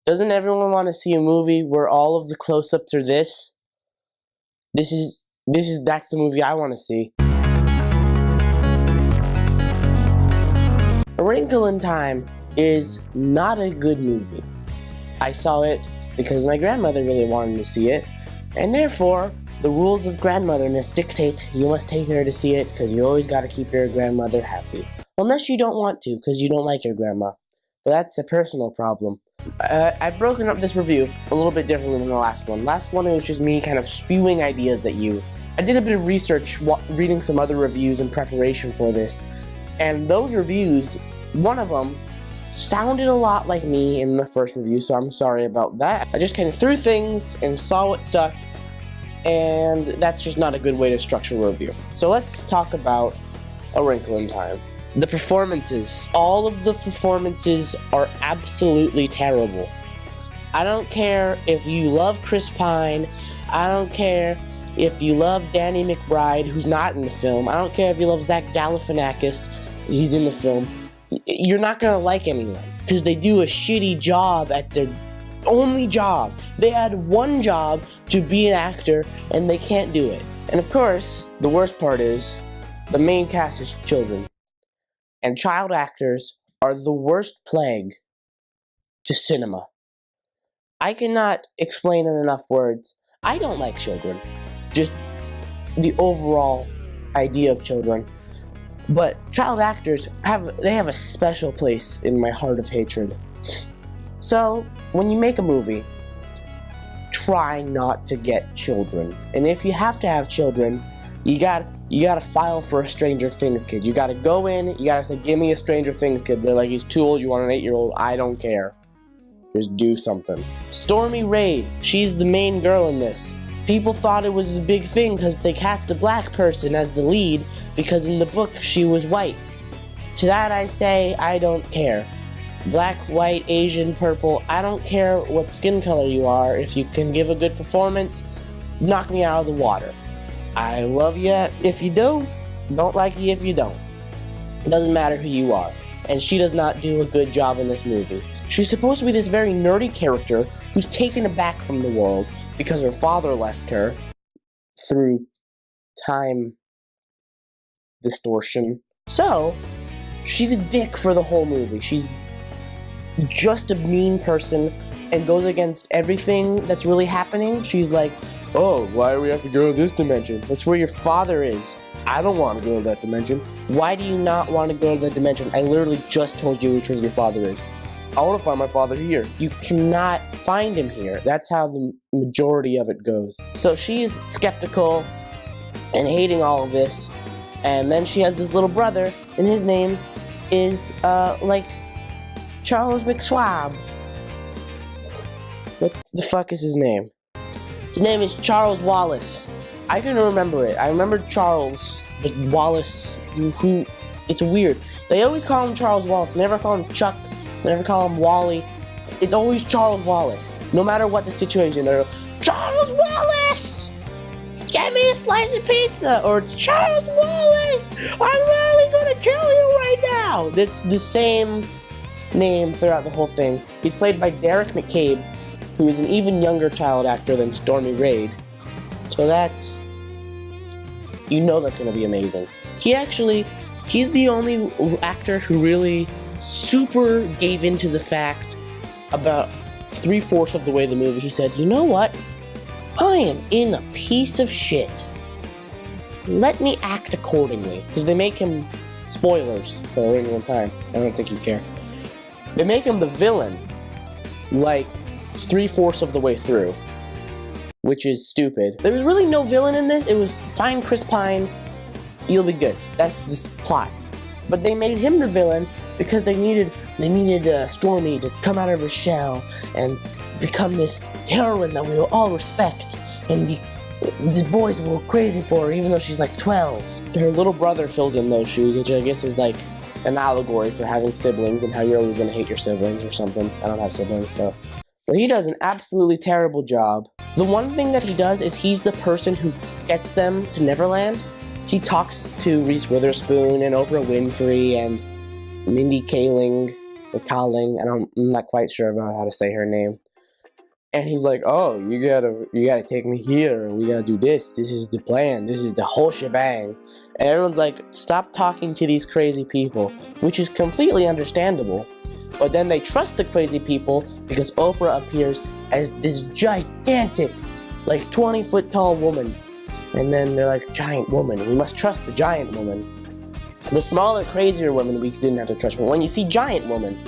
Doesn't everyone want to see a movie where all of the close-ups are this? That's the movie I want to see. A Wrinkle in Time is not a good movie. I saw it because my grandmother really wanted to see it, and therefore, the rules of grandmotherness dictate you must take her to see it because you always got to keep your grandmother happy. Unless you don't want to because you don't like your grandma. But that's a personal problem. I've broken up this review a little bit differently than the last one. Last one, it was just me kind of spewing ideas at you. I did a bit of research, reading some other reviews in preparation for this, and those reviews, one of them sounded a lot like me in the first review, so I'm sorry about that. I just kind of threw things and saw what stuck, and that's just not a good way to structure a review. So let's talk about A Wrinkle in Time. The performances. All of the performances are absolutely terrible. I don't care if you love Chris Pine. I don't care if you love Danny McBride, who's not in the film. I don't care if you love Zach Galifianakis, he's in the film. You're not gonna like anyone because they do a shitty job at their only job. They had one job to be an actor and they can't do it. And of course, the worst part is the main cast is children. And child actors are the worst plague to cinema. I cannot explain in enough words. I don't like children. Just the overall idea of children. But child actors have a special place in my heart of hatred. So, when you make a movie, try not to get children. And if you have to have children, you gotta file for a Stranger Things kid. You gotta go in, you gotta say, give me a Stranger Things kid. They're like, he's too old, you want an 8-year-old? I don't care. Just do something. Stormi Reid, she's the main girl in this. People thought it was a big thing because they cast a black person as the lead because in the book she was white. To that I say, I don't care. Black, white, Asian, purple, I don't care what skin color you are. If you can give a good performance, knock me out of the water. I love you if you do, don't like you if you don't. It doesn't matter who you are. And she does not do a good job in this movie. She's supposed to be this very nerdy character who's taken aback from the world because her father left her through time distortion. So, she's a dick for the whole movie. She's just a mean person and goes against everything that's really happening. She's like, oh, why do we have to go to this dimension? That's where your father is. I don't want to go to that dimension. Why do you not want to go to that dimension? I literally just told you which one your father is. I want to find my father here. You cannot find him here. That's how the majority of it goes. So she's skeptical and hating all of this. And then she has this little brother, and his name is, like, Charles McSwab. What the fuck is his name? His name is Charles Wallace. I can remember it. I remember Charles, but Wallace, who, it's weird. They always call him Charles Wallace. They never call him Chuck. They never call him Wally. It's always Charles Wallace. No matter what the situation, they're Charles Wallace! Get me a slice of pizza! Or it's Charles Wallace! I'm literally gonna kill you right now! It's the same name throughout the whole thing. He's played by Deric McCabe, who is an even younger child actor than Stormi Reid. So that's... you know that's gonna be amazing. He's the only actor who really super gave into the fact about 3/4 of the way the movie. He said, you know what? I am in a piece of shit. Let me act accordingly. Because they make him, spoilers for A Wrinkle in Time, I don't think you care. They make him the villain, like, 3/4 of the way through. Which is stupid. There was really no villain in this. It was, find Chris Pine, you'll be good. That's the plot. But they made him the villain because they needed Stormi to come out of her shell and become this heroine that we will all respect, and the boys will go crazy for her even though she's like 12. Her little brother fills in those shoes, which I guess is like an allegory for having siblings and how you're always going to hate your siblings or something. I don't have siblings, so. But he does an absolutely terrible job. The one thing that he does is he's the person who gets them to Neverland. He talks to Reese Witherspoon and Oprah Winfrey and Mindy Kaling or Kaling, and I'm not quite sure about how to say her name. And he's like, oh, you gotta take me here, and we gotta do this. This is the plan. This is the whole shebang. And everyone's like, stop talking to these crazy people, which is completely understandable. But then they trust the crazy people because Oprah appears as this gigantic, like 20-foot tall woman. And then they're like, giant woman. We must trust the giant woman. The smaller, crazier woman we didn't have to trust. But when you see giant woman,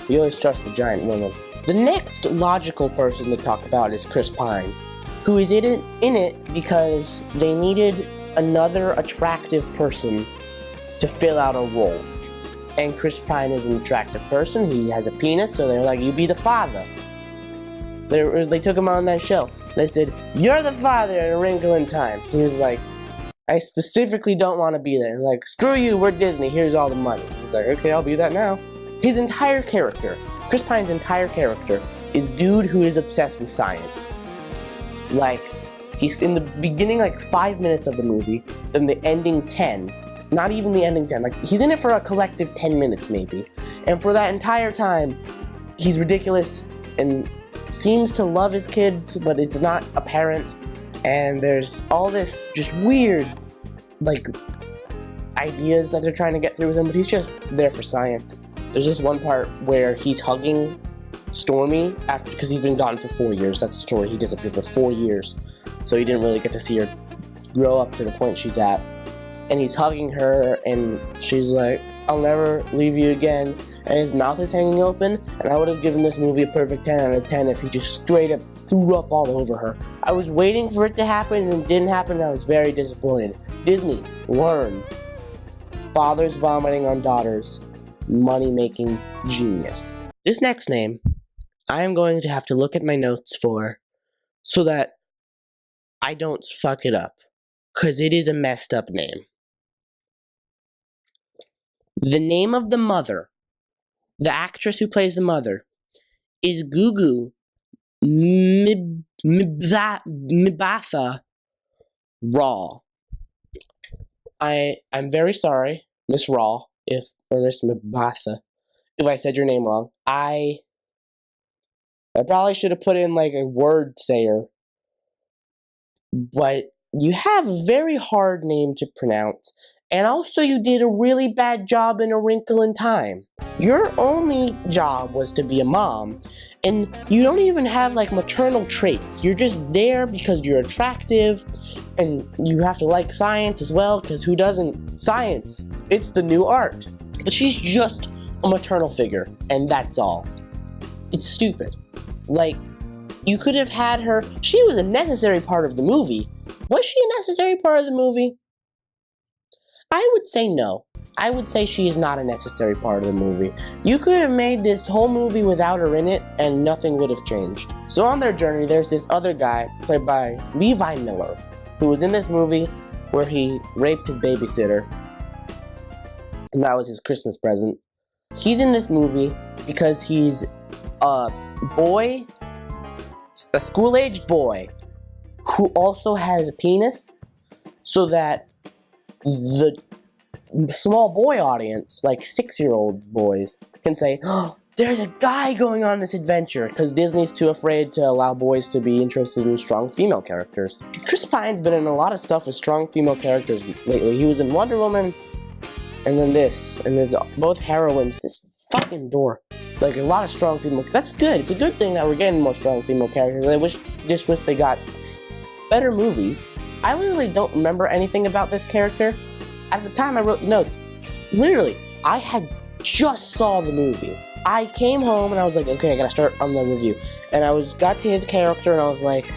you always trust the giant woman. The next logical person to talk about is Chris Pine, who is in it because they needed another attractive person to fill out a role. And Chris Pine is an attractive person. He has a penis, so they're like, you be the father. They took him on that show. They said, you're the father in A Wrinkle in Time. He was like, I specifically don't want to be there. And like, screw you, we're Disney, here's all the money. He's like, okay, I'll be that now. His entire character, Chris Pine's entire character, is dude who is obsessed with science. Like, he's in the beginning, like, 5 minutes of the movie, then the ending 10. Not even the ending 10. Like, he's in it for a collective 10 minutes, maybe. And for that entire time, he's ridiculous and seems to love his kids, but it's not apparent. And there's all this just weird, like, ideas that they're trying to get through with him, but he's just there for science. There's this one part where he's hugging Stormi because he's been gone for 4 years. That's the story. He disappeared for 4 years, so he didn't really get to see her grow up to the point she's at. And he's hugging her, and she's like, I'll never leave you again. And his mouth is hanging open, and I would have given this movie a perfect 10 out of 10 if he just straight up threw up all over her. I was waiting for it to happen, and it didn't happen, and I was very disappointed. Disney, learn. Fathers vomiting on daughters. Money-making genius. This next name, I am going to have to look at my notes for, so that I don't fuck it up, because it is a messed up name. The name of the mother, the actress who plays the mother, is Gugu Mbatha Raw. I'm very sorry, Miss Raw, or Miss Mbatha, if I said your name wrong. I probably should have put in like a word sayer, but you have a very hard name to pronounce, and also you did a really bad job in A Wrinkle in Time. Your only job was to be a mom, and you don't even have like maternal traits. You're just there because you're attractive, and you have to like science as well, because who doesn't? Science, it's the new art. But she's just a maternal figure, and that's all. It's stupid. Like, you could have had her. She was a necessary part of the movie. Was she a necessary part of the movie? I would say no. I would say she is not a necessary part of the movie. You could have made this whole movie without her in it, and nothing would have changed. So on their journey, there's this other guy, played by Levi Miller, who was in this movie where he raped his babysitter. And that was his Christmas present. He's in this movie because he's a boy, a school-aged boy, who also has a penis, so that the small boy audience, like 6-year-old boys, can say, oh, there's a guy going on this adventure, because Disney's too afraid to allow boys to be interested in strong female characters. Chris Pine's been in a lot of stuff with strong female characters lately. He was in Wonder Woman, and then this, and there's both heroines. This fucking door. Like, a lot of strong female. That's good. It's a good thing that we're getting more strong female characters. I just wish they got better movies. I literally don't remember anything about this character. At the time I wrote notes, literally, I had just saw the movie. I came home and I was like, okay, I gotta start on the review. And I got to his character and I was like,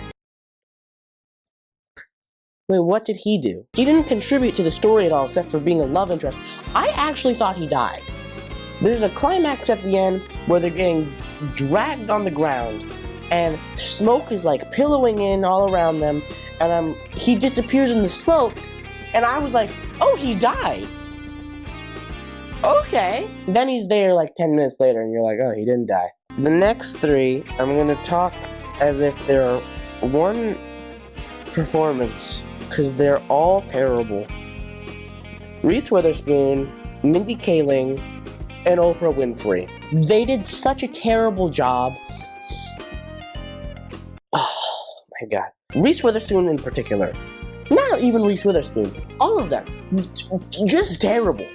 wait, what did he do? He didn't contribute to the story at all except for being a love interest. I actually thought he died. There's a climax at the end where they're getting dragged on the ground and smoke is like pillowing in all around them, and he disappears in the smoke, and I was like, oh, he died. Okay. Then he's there like 10 minutes later, and you're like, oh, he didn't die. The next three, I'm gonna talk as if they're one performance, because they're all terrible. Reese Witherspoon, Mindy Kaling, and Oprah Winfrey. They did such a terrible job. Oh my god. Reese Witherspoon in particular. Not even Reese Witherspoon. All of them. Just terrible.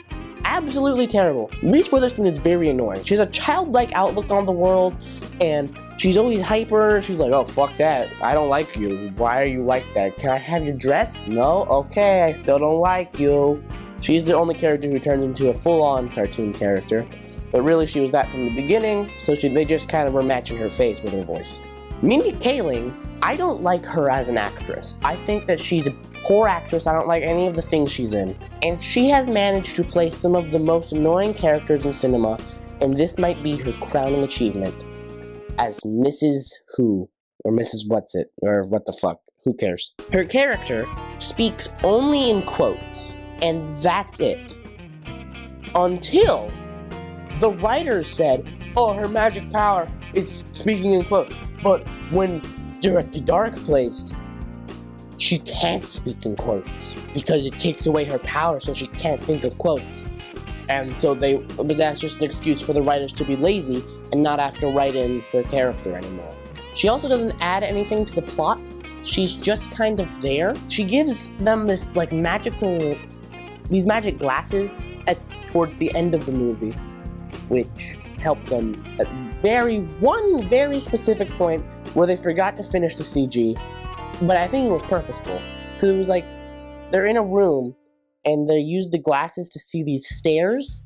Absolutely terrible. Reese Witherspoon is very annoying. She has a childlike outlook on the world, and she's always hyper. She's like, oh, fuck that. I don't like you. Why are you like that? Can I have your dress? No? Okay, I still don't like you. She's the only character who turns into a full-on cartoon character. But really, she was that from the beginning, so they just kind of were matching her face with her voice. Mindy Kaling, I don't like her as an actress. I think that she's a poor actress. I don't like any of the things she's in. And she has managed to play some of the most annoying characters in cinema, and this might be her crowning achievement as Mrs. Who, or Mrs. What's It, or what the fuck, who cares? Her character speaks only in quotes, and that's it. Until the writers said, oh, her magic power is speaking in quotes. But when Deric Dark placed, she can't speak in quotes because it takes away her power, so she can't think of quotes. And so but that's just an excuse for the writers to be lazy and not have to write in their character anymore. She also doesn't add anything to the plot. She's just kind of there. She gives them this like these magic glasses towards the end of the movie, which helped them at one very specific point where they forgot to finish the CG, but I think it was purposeful, because it was like, they're in a room, and they use the glasses to see these stairs,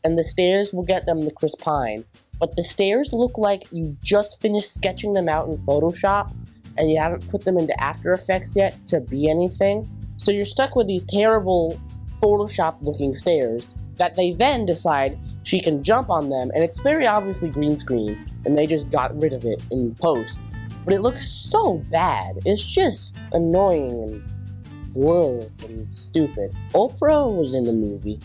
and the stairs will get them the Chris Pine, but the stairs look like you just finished sketching them out in Photoshop, and you haven't put them into After Effects yet to be anything, so you're stuck with these terrible Photoshop-looking stairs, that they then decide she can jump on them, and it's very obviously green screen, and they just got rid of it in post. But it looks so bad. It's just annoying and blurred and stupid. Oprah was in the movie.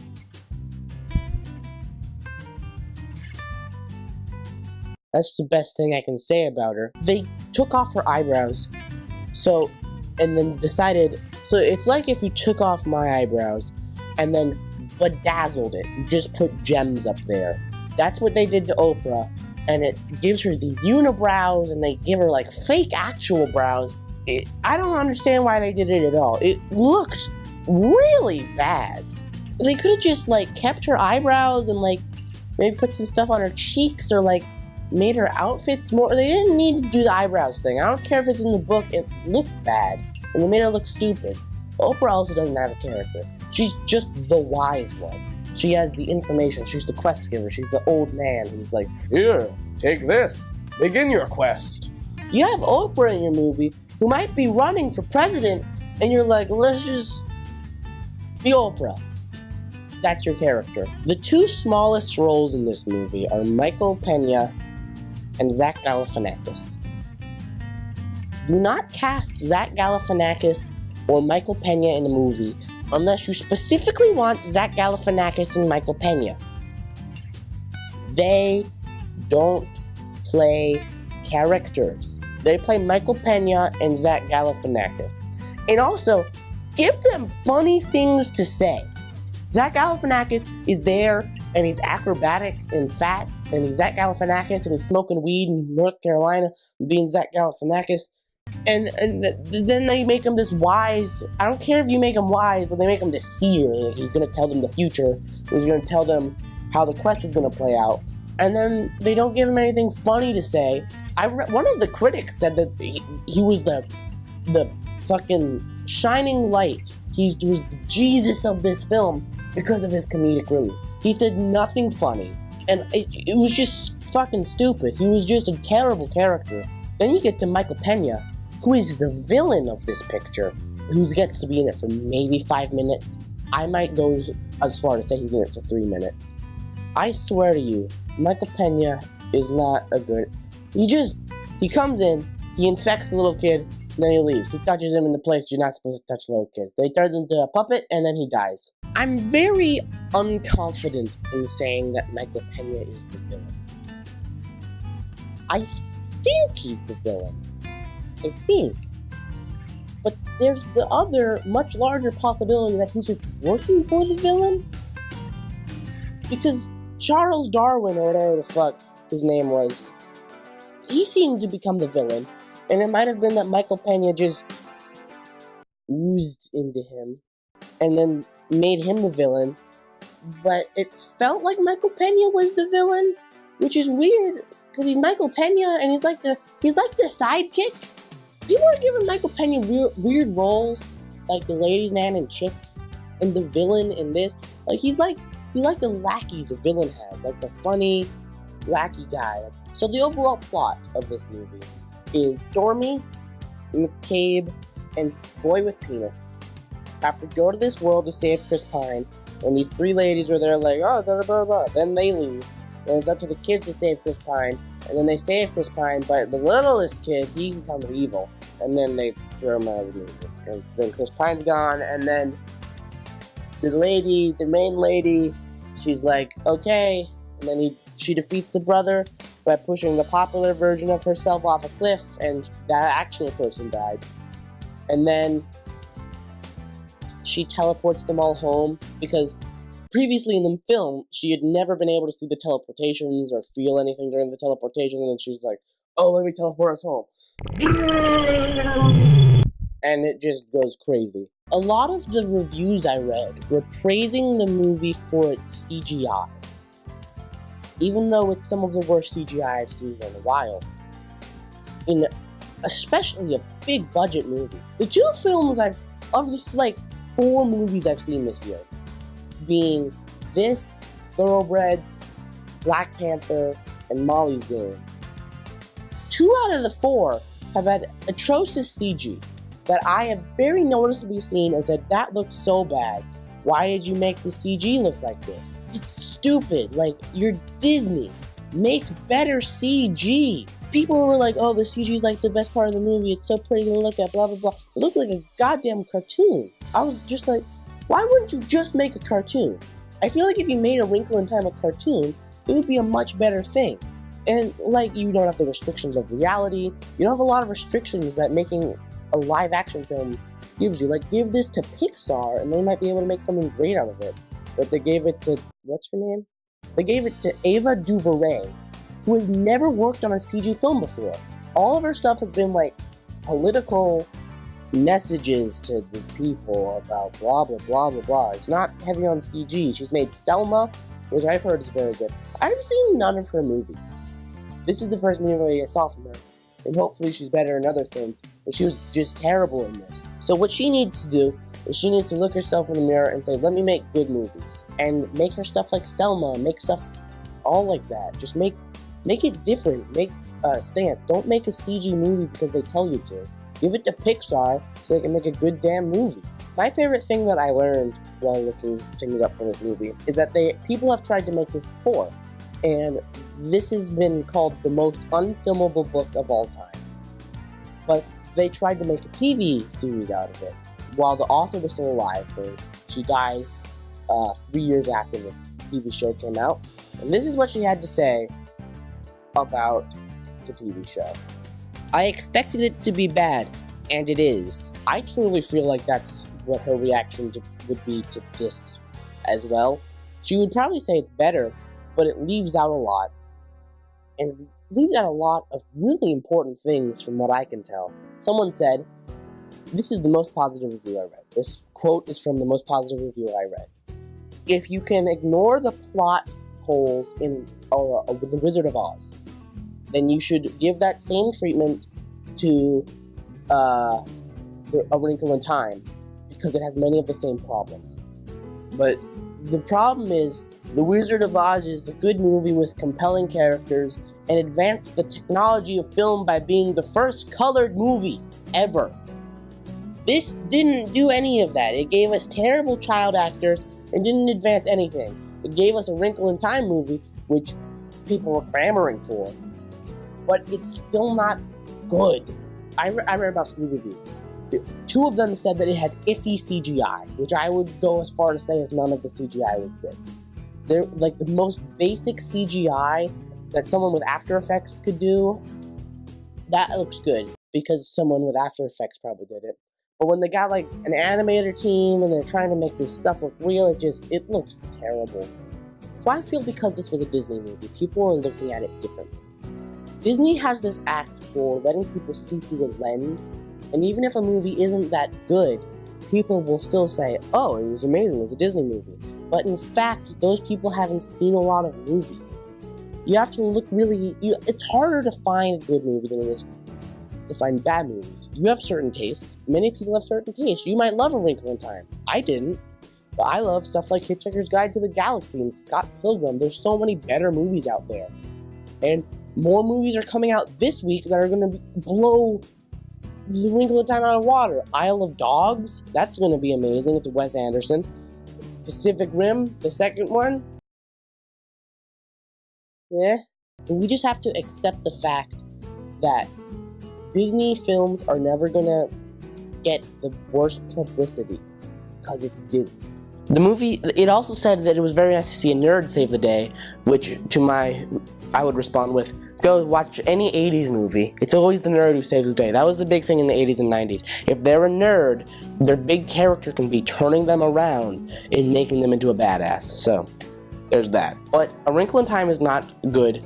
That's the best thing I can say about her. They took off her eyebrows, and then decided, so it's like if you took off my eyebrows, and then bedazzled it. You just put gems up there. That's what they did to Oprah, and it gives her these unibrows, and they give her like fake actual brows. I don't understand why they did it at all. It looks really bad. They could have just like kept her eyebrows and like maybe put some stuff on her cheeks or like made her outfits more. They didn't need to do the eyebrows thing. I don't care if it's in the book. It looked bad, and they made her look stupid. Oprah also doesn't have a character. She's just the wise one. She has the information. She's the quest giver. She's the old man who's like, here, take this. Begin your quest. You have Oprah in your movie who might be running for president, and you're like, let's just be Oprah. That's your character. The two smallest roles in this movie are Myka Pena and Zach Galifianakis. Do not cast Zach Galifianakis or Myka Pena in a movie unless you specifically want Zach Galifianakis and Myka Pena. They don't play characters. They play Myka Pena and Zach Galifianakis. And also, give them funny things to say. Zach Galifianakis is there, and he's acrobatic and fat, and he's Zach Galifianakis, and he's smoking weed in North Carolina, being Zach Galifianakis. And then they make him this wise. I don't care if you make him wise, but they make him this seer. Like he's going to tell them the future. He's going to tell them how the quest is going to play out. And then they don't give him anything funny to say. One of the critics said that he was the fucking shining light. He was the Jesus of this film because of his comedic relief. He said nothing funny. And it was just fucking stupid. He was just a terrible character. Then you get to Myka Pena, who is the villain of this picture, who gets to be in it for maybe 5 minutes. I might go as far to say he's in it for 3 minutes. I swear to you, Myka Pena is not a good... He comes in, he infects the little kid, and then he leaves. He touches him in the place you're not supposed to touch little kids. Then he turns into a puppet, and then he dies. I'm very unconfident in saying that Myka Pena is the villain. I think he's the villain. I think. But there's the other, much larger possibility that he's just working for the villain. Because Charles Darwin, or whatever the fuck his name was, he seemed to become the villain. And it might have been that Myka Pena just oozed into him and then made him the villain. But it felt like Myka Pena was the villain, which is weird because he's Myka Pena and he's like the sidekick. People are giving Myka Pena weird roles, like the ladies' man in Chicks and the villain in this. Like he's like the lackey the villain has, like the funny lackey guy. So the overall plot of this movie is Stormi, McCabe, and Boy with Penis have to go to this world to save Chris Pine. And these three ladies are there like, oh, blah, blah, blah. Then they leave. And it's up to the kids to save Chris Pine. And then they save Chris Pine, but the littlest kid, he becomes evil. And then they throw him out of the movie. And then Chris Pine's gone. And then the main lady, she's like, okay. And then she defeats the brother by pushing the popular version of herself off a cliff. And that actual person died. And then she teleports them all home because previously in the film, she had never been able to see the teleportations or feel anything during the teleportation, and then she's like, oh, let me teleport us home. And it just goes crazy. A lot of the reviews I read were praising the movie for its CGI, even though it's some of the worst CGI I've seen in a while. In especially a big budget movie. The two films like 4 movies I've seen this year, being this, Thoroughbreds, Black Panther, and Molly's Game. 2 out of the 4 have had atrocious CG that I have very noticeably seen and said, that looks so bad. Why did you make the CG look like this? It's stupid. Like, you're Disney. Make better CG. People were like, oh, the CG is like the best part of the movie. It's so pretty to look at, blah, blah, blah. It looked like a goddamn cartoon. I was just like, why wouldn't you just make a cartoon? I feel like if you made a Wrinkle in Time a cartoon, it would be a much better thing. And, like, you don't have the restrictions of reality. You don't have a lot of restrictions that making a live-action film gives you. Like, give this to Pixar, and they might be able to make something great out of it. But they gave it to, what's her name? They gave it to Ava DuVernay, who has never worked on a CG film before. All of her stuff has been, like, political messages to the people about blah, blah, blah, blah, blah. It's not heavy on CG. She's made Selma, which I've heard is very good. I've seen none of her movies. This is the first movie I saw from her, and hopefully she's better in other things, but she was just terrible in this. So what she needs to do is she needs to look herself in the mirror and say, let me make good movies. And make her stuff like Selma, make stuff all like that. Just make it different, make a stance. Don't make a CG movie because they tell you to. Give it to Pixar so they can make a good damn movie. My favorite thing that I learned while looking things up for this movie is that people have tried to make this before. And this has been called the most unfilmable book of all time. But they tried to make a TV series out of it while the author was still alive. She died 3 years after the TV show came out. And this is what she had to say about the TV show. I expected it to be bad, and it is. I truly feel like that's what her reaction would be to this as well. She would probably say it's better, but it leaves out a lot. And leaves out a lot of really important things from what I can tell. Someone said, this is the most positive review I read. This quote is from the most positive review I read. If you can ignore the plot holes in The Wizard of Oz, then you should give that same treatment to A Wrinkle in Time, because it has many of the same problems. But the problem is, The Wizard of Oz is a good movie with compelling characters and advanced the technology of film by being the first colored movie ever. This didn't do any of that. It gave us terrible child actors and didn't advance anything. It gave us a Wrinkle in Time movie, which people were clamoring for. But it's still not good. I read about 3 reviews. 2 of them said that it had iffy CGI, which I would go as far to say as none of the CGI was good. They're like the most basic CGI that someone with After Effects could do. That looks good because someone with After Effects probably did it. But when they got like an animator team and they're trying to make this stuff look real, it looks terrible. So I feel because this was a Disney movie, people are looking at it differently. Disney has this act for letting people see through a lens, and even if a movie isn't that good, people will still say, oh, it was amazing, it was a Disney movie. But in fact, those people haven't seen a lot of movies. You have to look really, it's harder to find a good movie than it is to find bad movies. You have certain tastes. Many people have certain tastes. You might love A Wrinkle in Time. I didn't. But I love stuff like Hitchhiker's Guide to the Galaxy and Scott Pilgrim. There's so many better movies out there. And more movies are coming out this week that are going to blow The Wrinkle in Time out of water. Isle of Dogs, that's going to be amazing. It's Wes Anderson. Pacific Rim, the second one. Yeah. We just have to accept the fact that Disney films are never going to get the worst publicity because it's Disney. The movie, it also said that it was very nice to see a nerd save the day, which I would respond with, go watch any 80s movie. It's always the nerd who saves the day. That was the big thing in the 80s and 90s. If they're a nerd, their big character can be turning them around and making them into a badass. So, there's that. But A Wrinkle in Time is not good.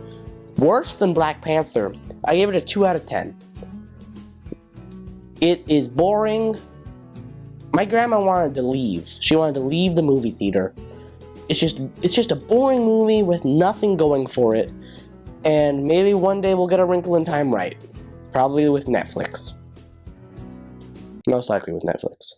Worse than Black Panther. I gave it a 2 out of 10. It is boring. My grandma wanted to leave. She wanted to leave the movie theater. It's just a boring movie with nothing going for it. And maybe one day we'll get A Wrinkle in Time right. Probably with Netflix. Most likely with Netflix.